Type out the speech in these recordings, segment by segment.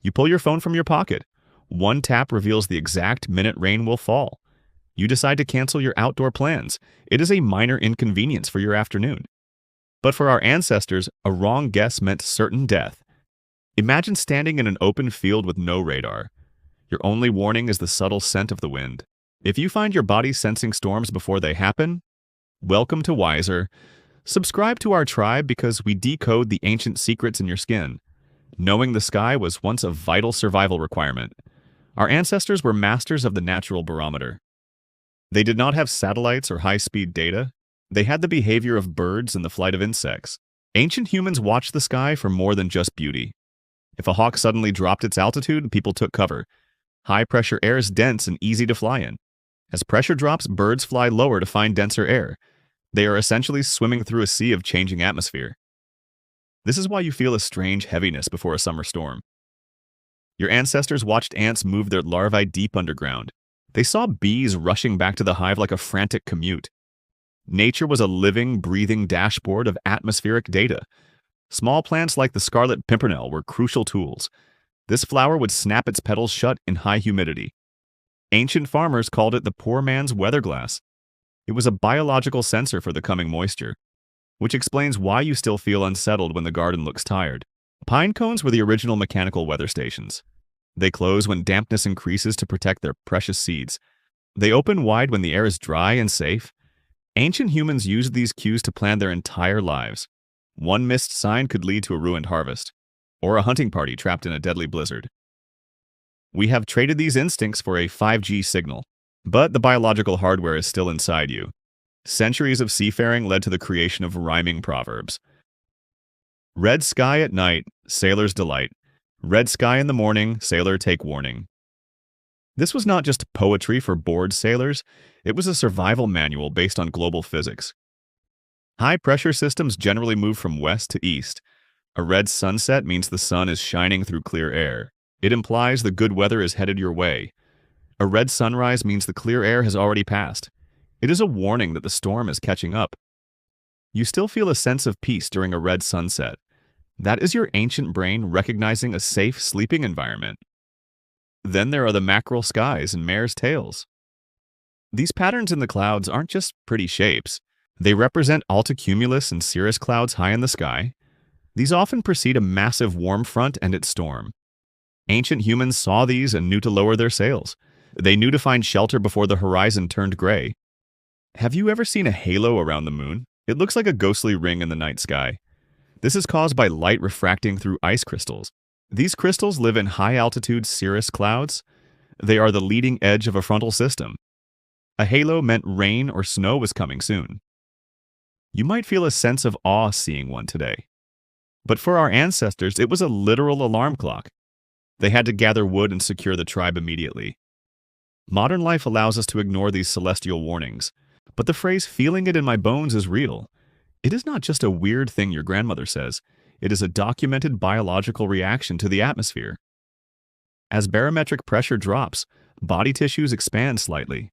You pull your phone from your pocket. One tap reveals the exact minute rain will fall. You decide to cancel your outdoor plans. It is a minor inconvenience for your afternoon. But for our ancestors, a wrong guess meant certain death. Imagine standing in an open field with no radar. Your only warning is the subtle scent of the wind. If you find your body sensing storms before they happen, welcome to Whyzer. Subscribe to our tribe because we decode the ancient secrets in your skin. Knowing the sky was once a vital survival requirement. Our ancestors were masters of the natural barometer. They did not have satellites or high-speed data. They had the behavior of birds and the flight of insects. Ancient humans watched the sky for more than just beauty. If a hawk suddenly dropped its altitude, people took cover. High-pressure air is dense and easy to fly in. As pressure drops, birds fly lower to find denser air. They are essentially swimming through a sea of changing atmosphere. This is why you feel a strange heaviness before a summer storm. Your ancestors watched ants move their larvae deep underground. They saw bees rushing back to the hive like a frantic commute. Nature was a living, breathing dashboard of atmospheric data. Small plants like the scarlet pimpernel were crucial tools. This flower would snap its petals shut in high humidity. Ancient farmers called it the poor man's weather glass. It was a biological sensor for the coming moisture, which explains why you still feel unsettled when the garden looks tired. Pine cones were the original mechanical weather stations. They close when dampness increases to protect their precious seeds. They open wide when the air is dry and safe. Ancient humans used these cues to plan their entire lives. One missed sign could lead to a ruined harvest, or a hunting party trapped in a deadly blizzard. We have traded these instincts for a 5G signal, but the biological hardware is still inside you. Centuries of seafaring led to the creation of rhyming proverbs. Red sky at night, sailor's delight. Red sky in the morning, sailor take warning. This was not just poetry for bored sailors, it was a survival manual based on global physics. High-pressure systems generally move from west to east. A red sunset means the sun is shining through clear air. It implies the good weather is headed your way. A red sunrise means the clear air has already passed. It is a warning that the storm is catching up. You still feel a sense of peace during a red sunset. That is your ancient brain recognizing a safe sleeping environment. Then there are the mackerel skies and mare's tails. These patterns in the clouds aren't just pretty shapes. They represent altocumulus and cirrus clouds high in the sky. These often precede a massive warm front and its storm. Ancient humans saw these and knew to lower their sails. They knew to find shelter before the horizon turned gray. Have you ever seen a halo around the moon? It looks like a ghostly ring in the night sky. This is caused by light refracting through ice crystals. These crystals live in high-altitude cirrus clouds. They are the leading edge of a frontal system. A halo meant rain or snow was coming soon. You might feel a sense of awe seeing one today. But for our ancestors, it was a literal alarm clock. They had to gather wood and secure the tribe immediately. Modern life allows us to ignore these celestial warnings, but the phrase "feeling it in my bones" is real. It is not just a weird thing your grandmother says. It is a documented biological reaction to the atmosphere. As barometric pressure drops, body tissues expand slightly.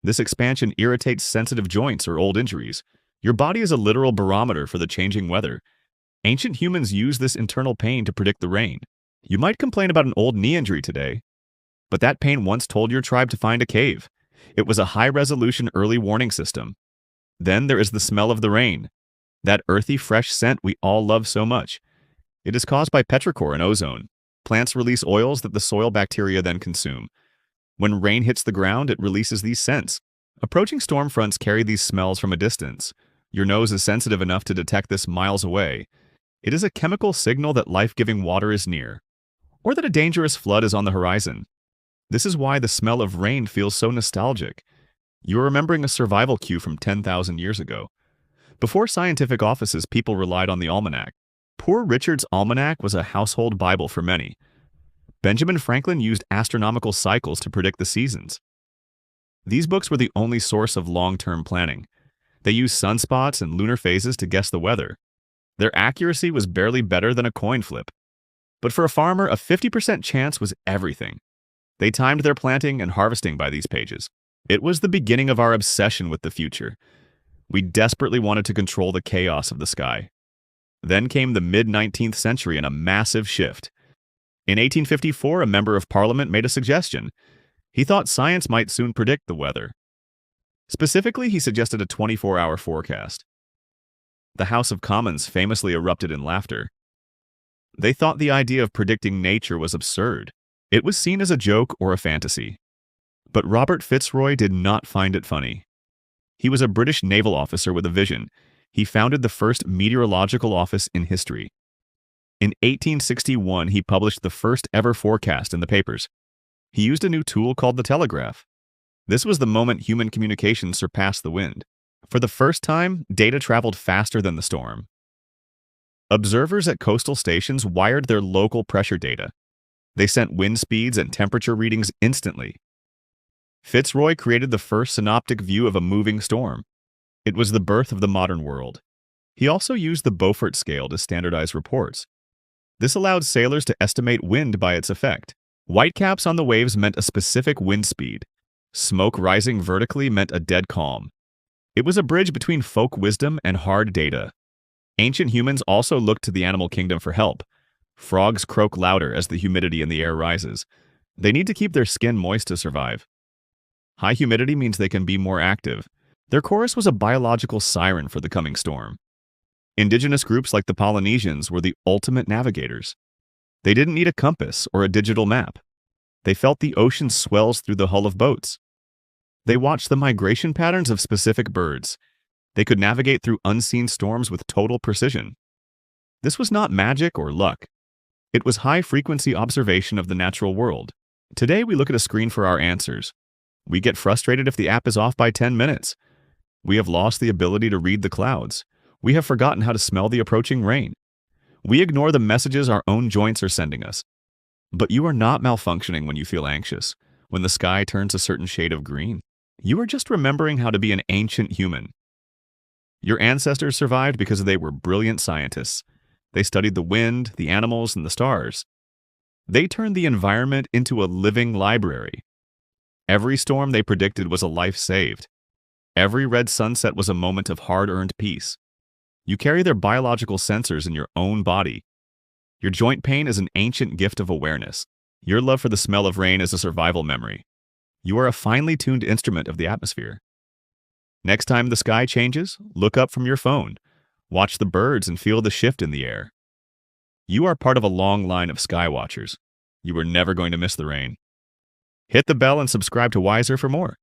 This expansion irritates sensitive joints or old injuries. Your body is a literal barometer for the changing weather. Ancient humans used this internal pain to predict the rain. You might complain about an old knee injury today, but that pain once told your tribe to find a cave. It was a high-resolution early warning system. Then there is the smell of the rain, that earthy, fresh scent we all love so much. It is caused by petrichor and ozone. Plants release oils that the soil bacteria then consume. When rain hits the ground, it releases these scents. Approaching storm fronts carry these smells from a distance. Your nose is sensitive enough to detect this miles away. It is a chemical signal that life-giving water is near, or that a dangerous flood is on the horizon. This is why the smell of rain feels so nostalgic. You are remembering a survival cue from 10,000 years ago. Before scientific offices, people relied on the almanac. Poor Richard's Almanac was a household Bible for many. Benjamin Franklin used astronomical cycles to predict the seasons. These books were the only source of long-term planning. They used sunspots and lunar phases to guess the weather. Their accuracy was barely better than a coin flip. But for a farmer, a 50% chance was everything. They timed their planting and harvesting by these pages. It was the beginning of our obsession with the future. We desperately wanted to control the chaos of the sky. Then came the mid-19th century and a massive shift. In 1854, a member of parliament made a suggestion. He thought science might soon predict the weather. Specifically, he suggested a 24-hour forecast. The House of Commons famously erupted in laughter. They thought the idea of predicting nature was absurd. It was seen as a joke or a fantasy. But Robert Fitzroy did not find it funny. He was a British naval officer with a vision. He founded the first meteorological office in history. In 1861, he published the first ever forecast in the papers. He used a new tool called the telegraph. This was the moment human communication surpassed the wind. For the first time, data traveled faster than the storm. Observers at coastal stations wired their local pressure data. They sent wind speeds and temperature readings instantly. Fitzroy created the first synoptic view of a moving storm. It was the birth of the modern world. He also used the Beaufort scale to standardize reports. This allowed sailors to estimate wind by its effect. Whitecaps on the waves meant a specific wind speed. Smoke rising vertically meant a dead calm. It was a bridge between folk wisdom and hard data. Ancient humans also looked to the animal kingdom for help. Frogs croak louder as the humidity in the air rises. They need to keep their skin moist to survive. High humidity means they can be more active. Their chorus was a biological siren for the coming storm. Indigenous groups like the Polynesians were the ultimate navigators. They didn't need a compass or a digital map. They felt the ocean swells through the hull of boats. They watched the migration patterns of specific birds. They could navigate through unseen storms with total precision. This was not magic or luck. It was high-frequency observation of the natural world. Today, we look at a screen for our answers. We get frustrated if the app is off by 10 minutes. We have lost the ability to read the clouds. We have forgotten how to smell the approaching rain. We ignore the messages our own joints are sending us. But you are not malfunctioning when you feel anxious, when the sky turns a certain shade of green. You are just remembering how to be an ancient human. Your ancestors survived because they were brilliant scientists. They studied the wind, the animals, and the stars. They turned the environment into a living library. Every storm they predicted was a life saved. Every red sunset was a moment of hard-earned peace. You carry their biological sensors in your own body. Your joint pain is an ancient gift of awareness. Your love for the smell of rain is a survival memory. You are a finely tuned instrument of the atmosphere. Next time the sky changes, look up from your phone. Watch the birds and feel the shift in the air. You are part of a long line of sky watchers. You are never going to miss the rain. Hit the bell and subscribe to Whyzer for more.